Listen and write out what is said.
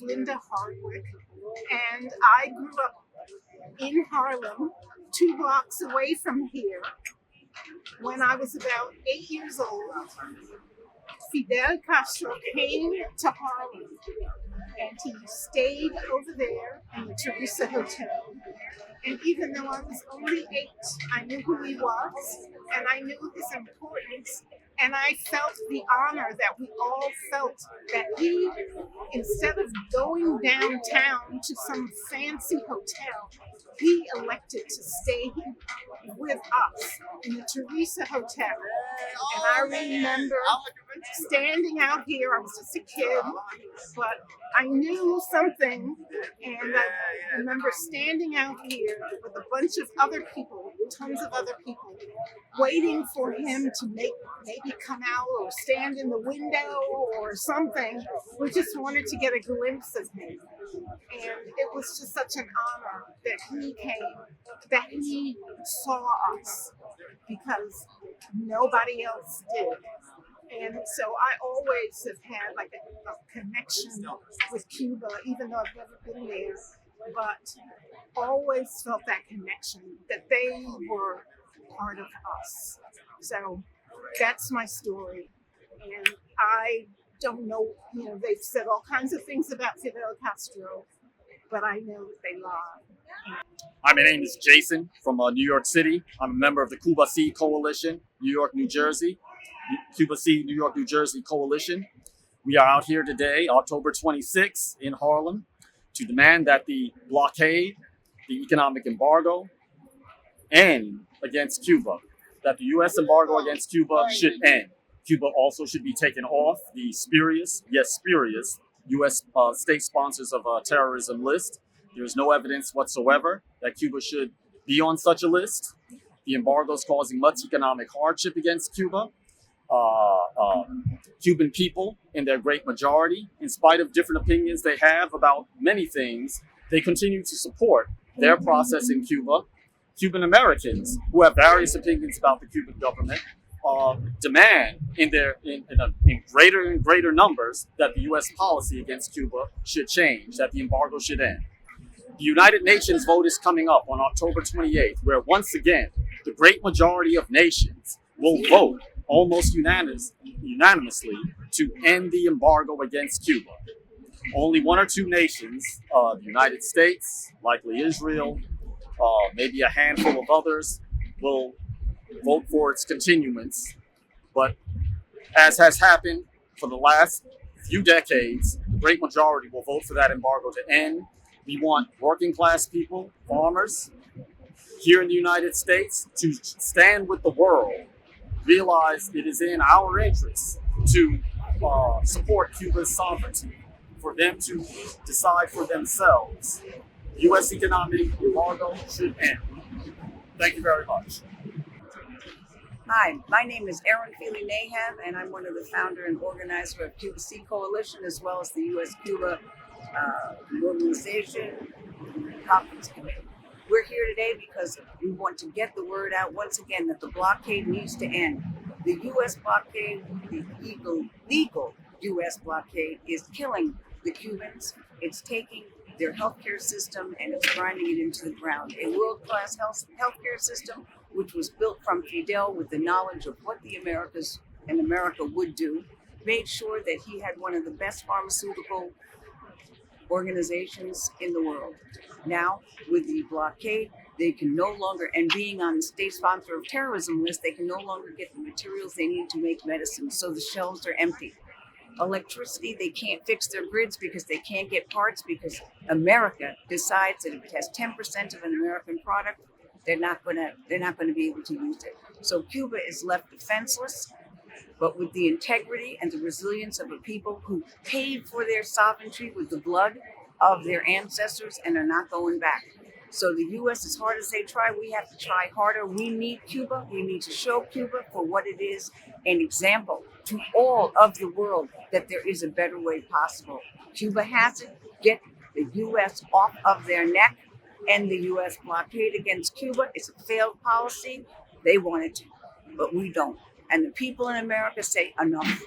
is Linda Hardwick, and I grew up in Harlem, 2 blocks away from here. When I was about 8 years old, Fidel Castro came to Harlem, and he stayed over there in the Teresa Hotel. And even though I was only 8, I knew who he was, and I knew his importance, and I felt the honor that we all felt that he, instead of going downtown to some fancy hotel, he elected to stay with us in the Teresa Hotel. And I remember standing out here. I was just a kid, but I knew something. And I remember standing out here with a bunch of other people, tons of other people, waiting for him to maybe come out or stand in the window or something. We just wanted to get a glimpse of him. And it was just such an honor that he came, that he saw us, because nobody else did. And so I always have had like a connection with Cuba, even though I've never been there, but always felt that connection, that they were part of us. So that's my story. And I don't know, they've said all kinds of things about Fidel Castro, but I know that they lie. Hi, my name is Jason from New York City. I'm a member of the Cuba Seed Coalition, New York, New Jersey. Cuba Seed, New York, New Jersey Coalition. We are out here today, October 26th in Harlem, to demand that the blockade, the economic embargo, end against Cuba, that the U.S. embargo against Cuba should end. Cuba also should be taken off the spurious U.S. State sponsors of terrorism list. There is no evidence whatsoever that Cuba should be on such a list. The embargo is causing much economic hardship against Cuba. Cuban people, in their great majority, in spite of different opinions they have about many things, they continue to support their process in Cuba. Cuban Americans, who have various opinions about the Cuban government, demand in greater and greater numbers that the U.S. policy against Cuba should change, that the embargo should end. The United Nations vote is coming up on October 28th, where once again, the great majority of nations will vote almost unanimously to end the embargo against Cuba. Only 1 or 2 nations, the United States, likely Israel, maybe a handful of others, will vote for its continuance. But as has happened for the last few decades, the great majority will vote for that embargo to end. We want working class people, farmers, here in the United States to stand with the world, realize it is in our interest to support Cuba's sovereignty, for them to decide for themselves. U.S. economic embargo should end. Thank you very much. Hi, my name is Erin Feely Nahab, and I'm one of the founder and organizer of Cuba Seed Coalition, as well as the U.S.-Cuba Organization Conference Committee. We're here today because we want to get the word out once again that the blockade needs to end. The U.S. blockade, the legal U.S. blockade, is killing the Cubans. It's taking their healthcare system and it's grinding it into the ground. A world-class healthcare system, which was built from Fidel with the knowledge of what the Americas and America would do, made sure that he had one of the best pharmaceutical organizations in the world. Now, with the blockade, they can no longer, and being on the state sponsor of terrorism list, they can no longer get the materials they need to make medicine, so the shelves are empty. Electricity, they can't fix their grids because they can't get parts, because America decides that if it has 10% of an American product, they're not going to be able to use it. So Cuba is left defenseless, but with the integrity and the resilience of a people who paid for their sovereignty with the blood of their ancestors and are not going back. So the U.S., as hard as they try, we have to try harder. We need Cuba. We need to show Cuba for what it is, an example to all of the world that there is a better way possible. Cuba has it. Get the U.S. off of their neck. End the U.S. blockade against Cuba. It's a failed policy. They want it to, but we don't. And the people in America say enough.